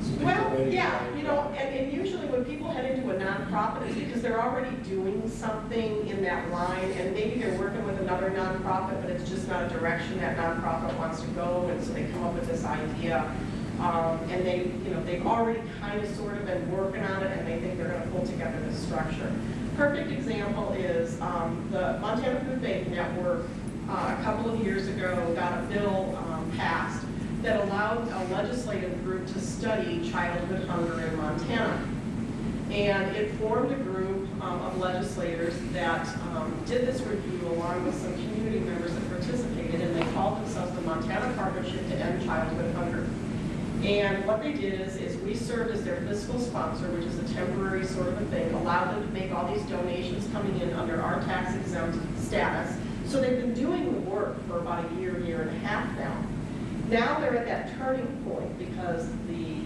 Some people Well, ready to yeah, buy you know, and usually when people head into a nonprofit, it's because they're already doing something in that line, and maybe they're working with another nonprofit, but it's just not a direction that nonprofit wants to go, and so they come up with this idea, and they've already kind of sort of been working on it, and they think they're going to pull together this structure. Perfect example is the Montana Food Bank Network a couple of years ago got a bill passed that allowed a legislative group to study childhood hunger in Montana. And it formed a group of legislators that did this review along with some community members that participated, and they called themselves the Montana Partnership to End Childhood Hunger. And what they did is we served as their fiscal sponsor, which is a temporary sort of a thing, allowed them to make all these donations coming in under our tax-exempt status. So they've been doing the work for about a year and a half now. Now they're at that turning point because the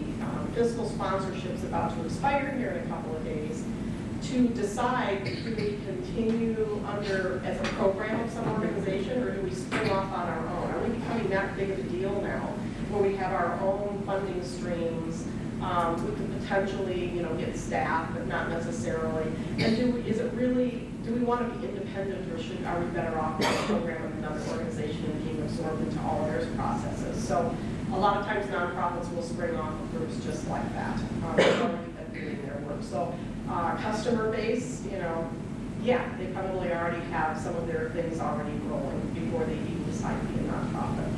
fiscal sponsorship is about to expire here in a couple of days to decide, do we continue under as a program of some organization, or do we spin off on our own? Are we becoming that big of a deal now where we have our own funding streams? We can potentially, get staff, but not necessarily. And do we want to be independent, or are we better off with a program of another organization and being absorbed into all of their processes? So a lot of times nonprofits will spring off of groups just like that. They've already been doing their work. So customer base, yeah, they probably already have some of their things already rolling before they even decide to be a nonprofit.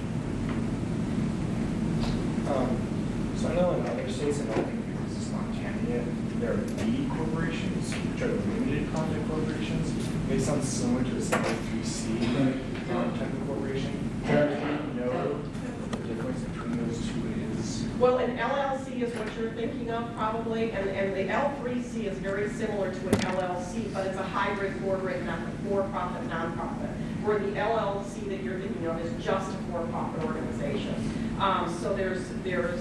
So I know in other states, and I don't think this is Montana yet, there are B corporations, which are limited project corporations. They sound similar to a 3C type of corporation. Do you know the difference between those two is? Well, an LLC is what you're thinking of probably, and the L3C is very similar to an LLC, but it's a hybrid bordering not the for-profit, nonprofit, where the LLC that you're thinking of is just a for-profit organization. So there's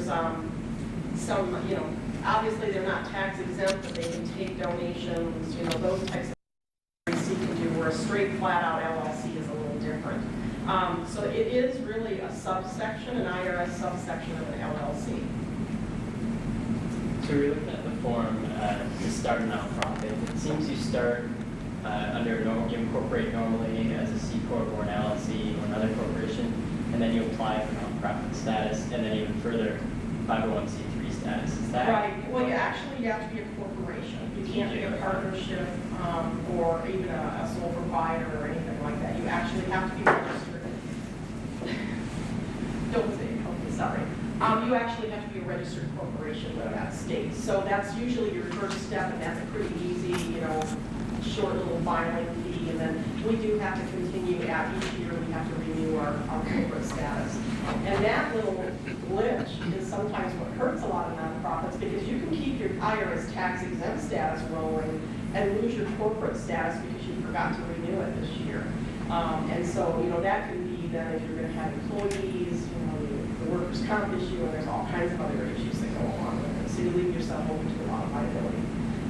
some, obviously they're not tax exempt, but they can take donations, those types of things you can do, where a straight flat out LLC is a little different. So it is really a subsection, an IRS subsection of an LLC. So we're looking at the form to start a nonprofit. It seems you start you incorporate normally as a C Corp or an LLC or another corporation, and then you apply for nonprofit status, and then even further 501c3 status. Is that right? Well, you have to be a corporation. You can't be a partnership or even a sole proprietor or anything like that. You actually have to be registered. Don't say it. Okay, sorry. You actually have to be a registered corporation with that state. So that's usually your first step, and that's a pretty easy, short little filing fee. And then we do have to continue at each year. We have to renew our corporate status. And that little glitch is sometimes what hurts a lot of nonprofits, because you can keep your IRS tax exempt status rolling and lose your corporate status because you forgot to renew it this year. And so, that can be then if you're going to have employees, the workers' comp issue, and there's all kinds of other issues that go along with it. So you leave yourself open to a lot of liability.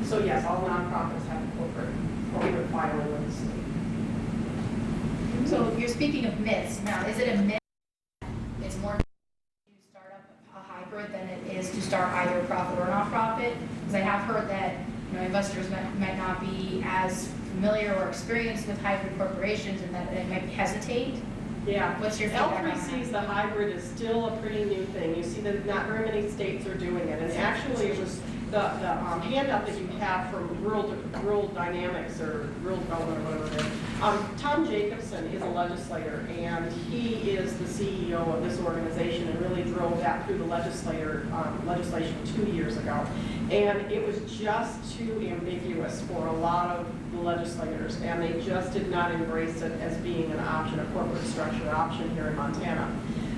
So yes, all nonprofits have a corporate filing with the state. So you're speaking of myths. Now, is it a myth it's more to start up a hybrid than it is to start either profit or nonprofit? Because I have heard that investors might not be as familiar or experienced with hybrid corporations, and that they might hesitate. Yeah. What's your feedback on L3Cs, that? the hybrid is still a pretty new thing. You see that not very many states are doing it. And actually, handout that you have from Rural Dynamics or Rural Development or whatever it is, Tom Jacobson is a legislator, and he is the CEO of this organization and really drove that through the legislation 2 years ago. And it was just too ambiguous for a lot of the legislators, and they just did not embrace it as being an option, a corporate structure option here in Montana.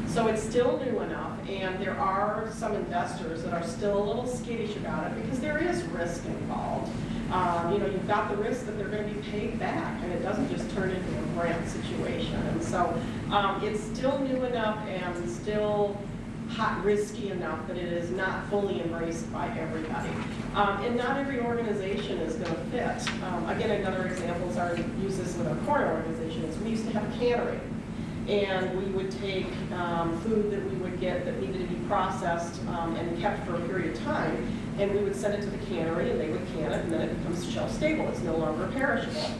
So it's still new enough, and there are some investors that are still a little skittish about it because there is risk involved. You've got the risk that they're going to be paid back, and it doesn't just turn into a grant situation. And so it's still new enough and still risky enough that it is not fully embraced by everybody. And not every organization is going to fit. Again, another example is use this with our corn organization. Is we used to have a cannery. And we would take food that we would get that needed to be processed and kept for a period of time, and we would send it to the cannery, and they would can it, and then it becomes shelf stable. It's no longer perishable.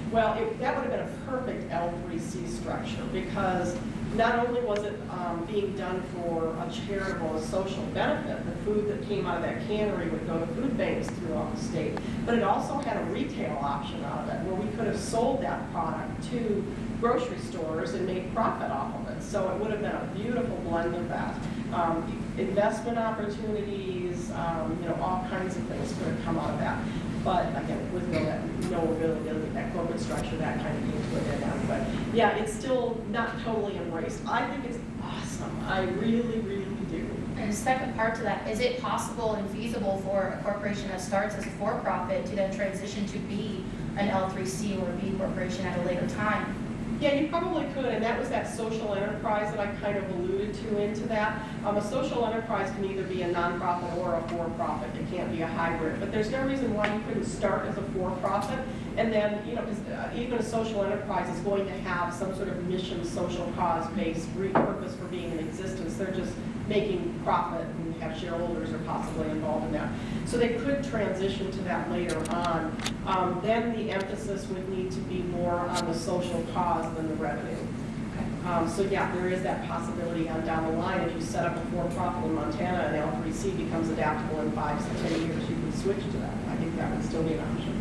Well, that would have been a perfect L3C structure, because not only was it being done for a charitable, social benefit, the food that came out of that cannery would go to food banks throughout the state, but it also had a retail option out of it, where we could have sold that product to grocery stores and made profit off of it. So it would have been a beautiful blend of that. Investment opportunities, all kinds of things could have come out of that. But again, with no ability, that corporate structure, that kind of came to an end. But yeah, it's still not totally embraced. I think it's awesome. I really, really do. And the second part to that, is it possible and feasible for a corporation that starts as a for-profit to then transition to be an L3C or a B corporation at a later time? Yeah, you probably could, and that was that social enterprise that I kind of alluded to into that. A social enterprise can either be a nonprofit or a for-profit. It can't be a hybrid. But there's no reason why you couldn't start as a for-profit, and then, because even a social enterprise is going to have some sort of mission, social cause-based purpose for being in existence. They're just making profit and have shareholders are possibly involved in that. So they could transition to that later on. Then the emphasis would need to be more on the social cause than the revenue. So yeah, there is that possibility on down the line. If you set up a for-profit in Montana and L3C becomes adaptable in 5 to 10 years, you can switch to that. I think that would still be an option.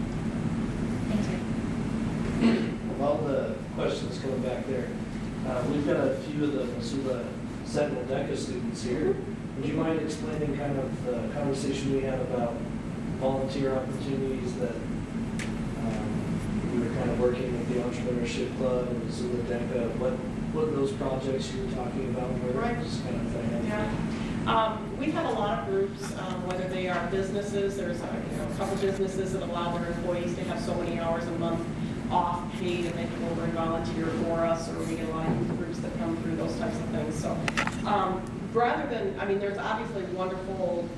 Thank you. While the question's coming back there, we've got a few of the Missoula Sentinel DECA students here. Would you mind explaining kind of the conversation we had about volunteer opportunities that we were kind of working with the Entrepreneurship Club and Missoula DECA, what those projects you were talking about were? Right. Just kind of thing. Yeah. We have a lot of groups, whether they are businesses. There's a couple businesses that allow their employees to have so many hours a month off paid, and they come over and volunteer for us, or we get a lot of youth groups that come through, those types of things. So rather than, there's obviously wonderful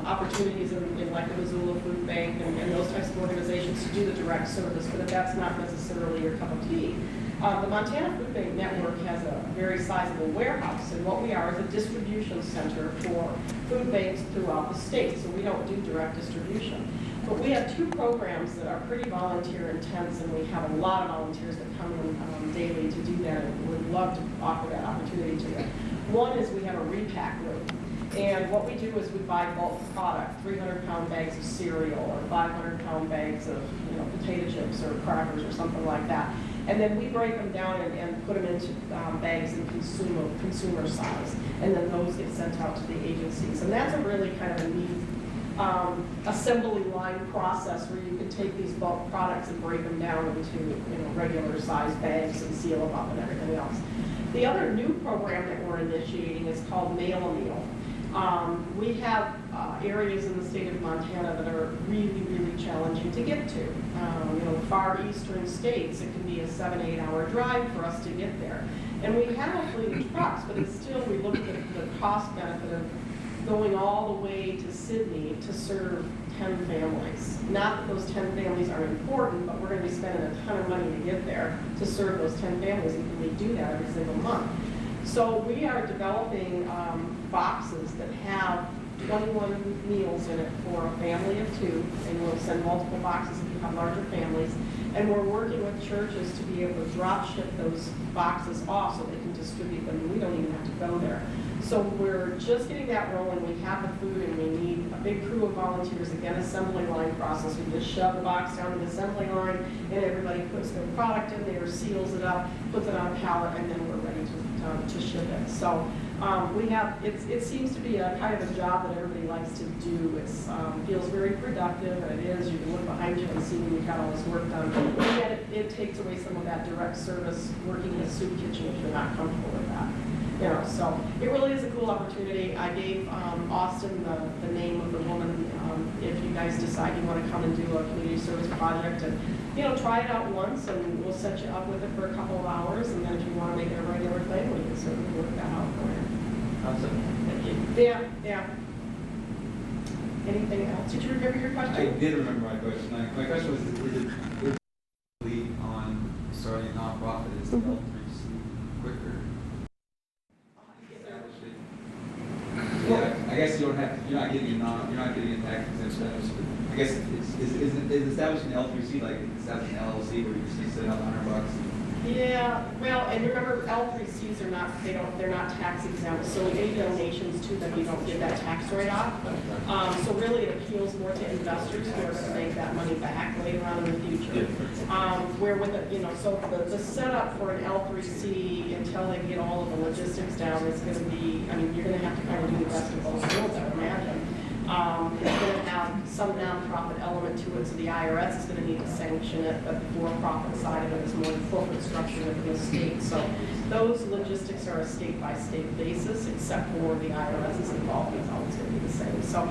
opportunities in like the Missoula Food Bank and those types of organizations to do the direct service, but if that's not necessarily your cup of tea. The Montana Food Bank Network has a very sizable warehouse, and what we are is a distribution center for food banks throughout the state, so we don't do direct distribution. But we have 2 programs that are pretty volunteer intense, and we have a lot of volunteers that come in daily to do that, and would love to offer that opportunity to them. One is we have a repack room, and what we do is we buy bulk product, 300-pound bags of cereal or 500-pound bags of potato chips or crackers or something like that. And then we break them down and put them into bags in consumer size, and then those get sent out to the agencies. And that's a really kind of a neat assembly line process where you can take these bulk products and break them down into regular size bags and seal them up and everything else. The other new program that we're initiating is called Mail a Meal. We have areas in the state of Montana that are really, really challenging to get to. Far eastern states, it can be a 7-8 hour drive for us to get there. And we have a fleet of trucks, but it's still, we look at the cost benefit of going all the way to Sydney to serve 10 families. Not that those 10 families are important, but we're going to be spending a ton of money to get there to serve those 10 families, and we do that every single month. So we are developing boxes that have 21 meals in it for a family of 2, and we'll send multiple boxes if you have larger families. And we're working with churches to be able to drop ship those boxes off so they can distribute them, and we don't even have to go there. So we're just getting that rolling. We have the food, and we need a big crew of volunteers. Again, assembly line process. We just shove the box down the assembly line, and everybody puts their product in there, seals it up, puts it on a pallet, and then we're ready to ship it. So we have, it seems to be a kind of a job that everybody likes to do. It feels very productive, and it is. You can look behind you and see when you've got all this work done. And yet it takes away some of that direct service working in a soup kitchen if you're not comfortable with that. You know, so it really is a cool opportunity. I gave Austin the name of the woman. If you guys decide you want to come and do a community service project, and try it out once, and we'll set you up with it for a couple of hours, and then if you want to make it a regular thing, we can certainly work that out for you. Awesome. Thank you. Yeah. Anything else? Did you remember your question? I did remember my question. My question was, is it lead on starting a nonprofit is the L3C quicker? Yeah, I guess you don't have. You're not getting a tax exempt status. But I guess is establishing an L3C like establishing an LLC where you just set up $100? Yeah, well, and remember, L3Cs are not, they're not tax exempt, so any donations to them, you don't get that tax write-off. So really, it appeals more to investors who are going to make that money back later on in the future. Where with it, so the setup for an L3C until they get all of the logistics down is going to be, you're going to have to kind of do the best of both worlds, I would imagine. It's going to have some nonprofit element to it, so the IRS is going to need to sanction it, but the for-profit side of it is more the corporate structure within the state. So those logistics are a state-by-state basis, except for the IRS is involved, it's always going to be the same. So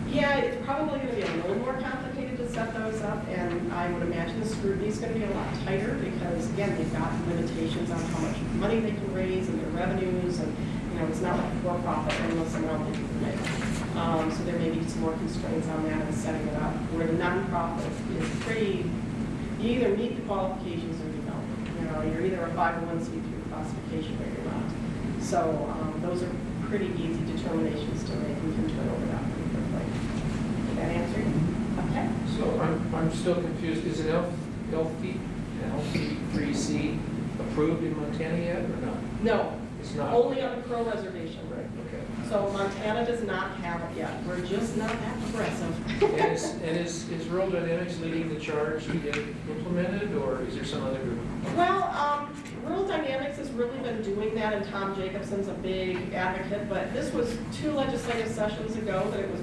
yeah, it's probably going to be a little more complicated to set those up, and I would imagine the scrutiny is going to be a lot tighter because, again, they've got limitations on how much money they can raise and their revenues, and it's not like for-profit endless amount that you can make. So there may be some more constraints on that and setting it up. Where the nonprofit is pretty, you either meet the qualifications or you don't. You're either a 501c3 classification or you're not. So those are pretty easy determinations to make. We can turn over that pretty quickly. Did that answer you? Okay. So I'm still confused. Is an LC3C approved in Montana yet or not? No. It's not. Only on the Crow Reservation. Right. Okay. So Montana does not have it yet. We're just not that progressive. and is Rural Dynamics leading the charge to get it implemented, or is there some other group? Well, Rural Dynamics has really been doing that, and Tom Jacobson's a big advocate, but this was 2 legislative sessions ago that it was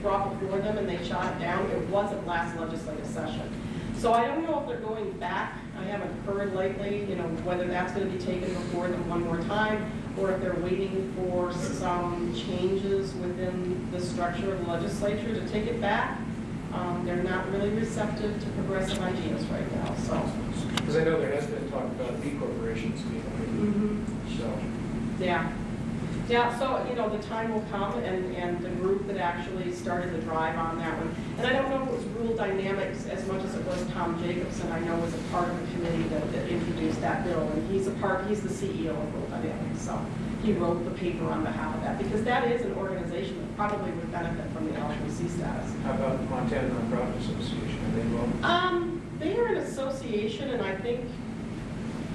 brought before them, and they shot it down. It wasn't last legislative session. So I don't know if they're going back. I haven't heard lately, whether that's going to be taken before them one more time, or if they're waiting for some changes within the structure of the legislature to take it back. They're not really receptive to progressive ideas right now, so. Because I know there has been talk about B corporations being approved. So. Yeah. Yeah, so, the time will come, and the group that actually started the drive on that one, and I don't know if it was Rural Dynamics as much as it was Tom Jacobson, I know was a part of the committee that introduced that bill, and he's the CEO of Rural Dynamics, so he wrote the paper on behalf of that, because that is an organization that probably would benefit from the L3C status. How about the Montana Nonprofit Association? Are they involved? They are an association, and I think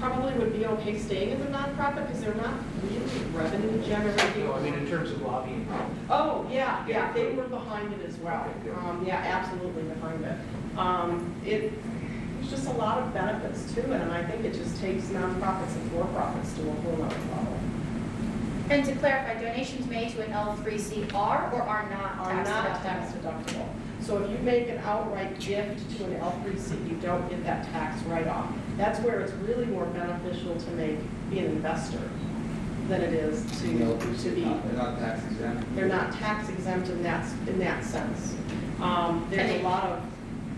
probably would be okay staying as a nonprofit because they're not really revenue generating. No, I mean in terms of lobbying. Oh, yeah, they were behind it as well. Okay, yeah, absolutely behind it. There's just a lot of benefits to it, and I think it just takes nonprofits and for-profits to a whole other level. And to clarify, donations made to an L3C are or are not tax deductible. So if you make an outright gift to an L3C, you don't get that tax write-off. That's where it's really more beneficial to be an investor than it is to be. They're not tax exempt. They're not tax exempt in that sense. There's a lot of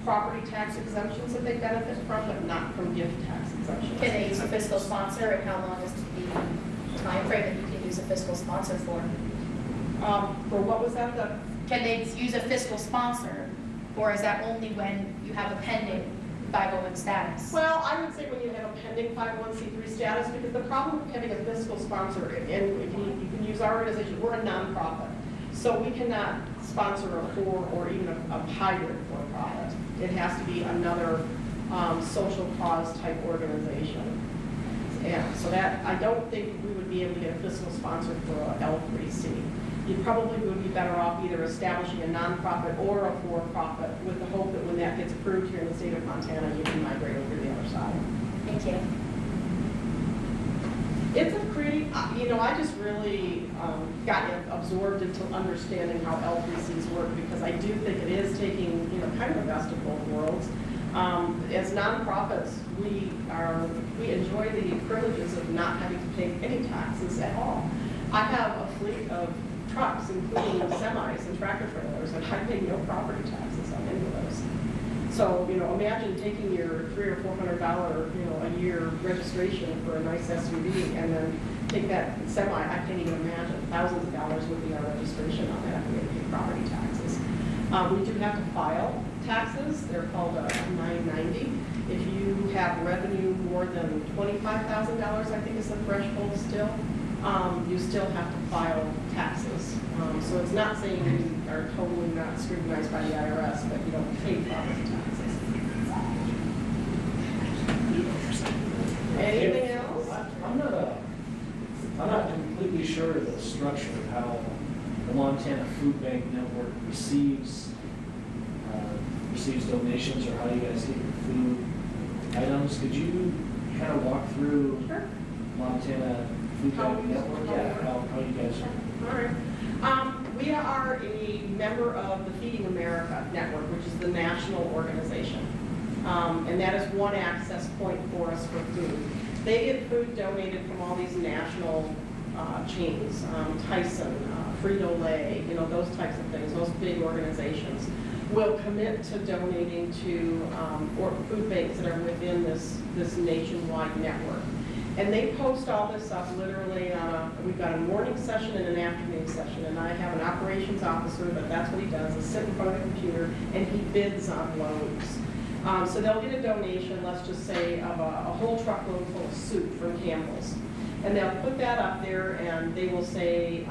property tax exemptions that they benefit from, but not from gift tax exemptions. Can they use a fiscal sponsor, and how long is the time frame that you can use a fiscal sponsor for? For what was that? Can they use a fiscal sponsor, or is that only when you have a pending 501 status? Well, I would say when you have a pending 501c3 status, because the problem with having a fiscal sponsor, and if you can use our organization, we're a nonprofit, so we cannot sponsor a for or even a hybrid for-profit. It has to be another social cause type organization. And so that, I don't think we would be able to get a fiscal sponsor for a L3C. You probably would be better off either establishing a nonprofit or a for-profit with the hope that when that gets approved here in the state of Montana, you can migrate over to the other side. Thank you. It's a pretty, I just really got absorbed into understanding how L3Cs work because I do think it is taking, kind of the best of both worlds. As nonprofits, we enjoy the privileges of not having to pay any taxes at all. I have a fleet of trucks, including semis and tractor trailers, and I pay no property taxes on any of those. So, imagine taking your $300 or $400, a year registration for a nice SUV and then take that semi, I can't even imagine, thousands of dollars would be our registration on that if we had to pay property taxes. We do have to file taxes. They're called a 990. If you have revenue more than $25,000, I think is the threshold still, you still have to file taxes. So it's not saying you are totally not scrutinized by the IRS, but you don't pay property taxes. Anything else? I'm not completely sure of the structure of how the Montana Food Bank Network receives donations or how you guys get your food items. Could you kind of walk through Sure. Montana Food Bank Network? How you guys are? All right. We are a member of the Feeding America Network, which is the national organization. And that is one access point for us for food. They get food donated from all these national chains, Tyson, Frito-Lay, those types of things, those big organizations will commit to donating to or food banks that are within this nationwide network. And they post all this up literally on we've got a morning session and an afternoon session, and I have an operations officer, but that's what he does, is sit in front of the computer, and he bids on loads. So they'll get a donation, let's just say, of a whole truckload full of soup from Campbell's. And they'll put that up there, and they will say,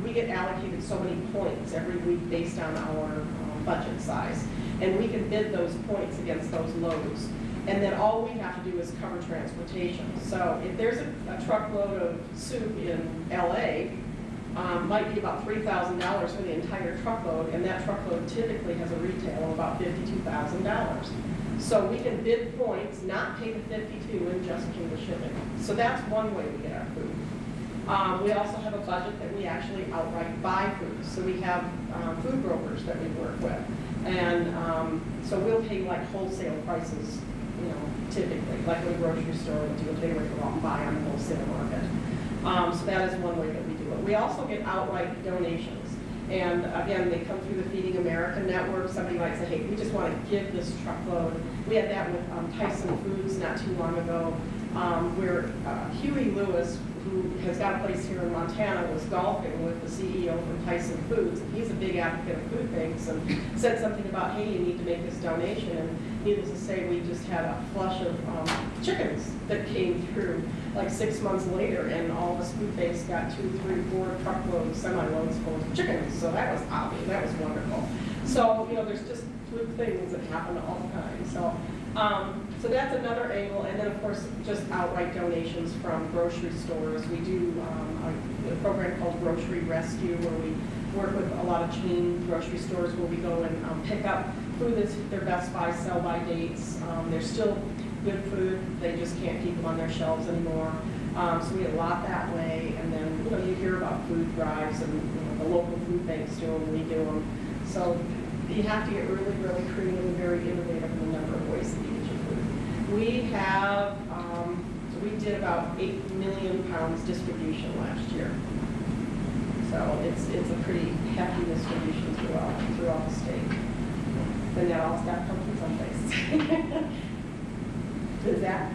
we get allocated so many points every week based on our budget size. And we can bid those points against those loads. And then all we have to do is cover transportation. So if there's a truckload of soup in LA, might be about $3,000 for the entire truckload, and that truckload typically has a retail of about $52,000. So we can bid points, not pay the $52,000, and just pay the shipping. So that's one way we get our food. We also have a budget that we actually outright buy food. So we have food brokers that we work with. And so we'll pay like wholesale prices, typically, like what a grocery store would do if they were to go out and buy on the wholesale market. So that is one way that we do it. We also get outright donations. And again, they come through the Feeding America Network. Somebody might say, hey, we just want to give this truckload. We had that with Tyson Foods not too long ago, where Huey Lewis, who has got a place here in Montana, was golfing with the CEO from Tyson Foods. And he's a big advocate of food banks and said something about, hey, you need to make this donation. And needless to say, we just had a flush of chickens that came through like 6 months later, and all the food banks got 2, 3, 4 truckloads, semi-loads full of chickens. So that was obvious. That was wonderful. So, there's just fluke things that happen all the time. So that's another angle. And then, of course, just outright donations from grocery stores. We do a program called Grocery Rescue, where we work with a lot of chain grocery stores where we go and pick up food that's their best buy, sell by dates. They're still good food. They just can't keep them on their shelves anymore. So we get a lot that way. And then, you hear about food drives and the local food banks do them, we do them. So you have to get really, really creative and very innovative in the number of ways that you get your food. We have, so we did about 8 million pounds distribution last year. So it's a pretty hefty distribution throughout the state. And that all got to come from someplace. Does that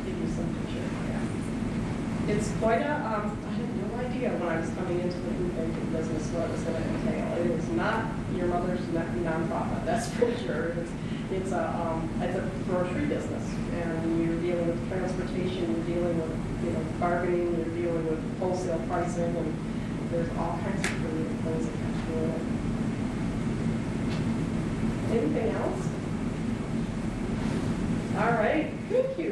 give you some picture? Yeah. It's quite a, I had no idea when I was coming into the food banking business what it was going to entail. It is not your mother's nonprofit, that's for sure. It's a grocery business, and you're dealing with transportation, you're dealing with bargaining, you're dealing with wholesale pricing, and there's all kinds of creative things that have to do with it. Anything else? All right, thank you.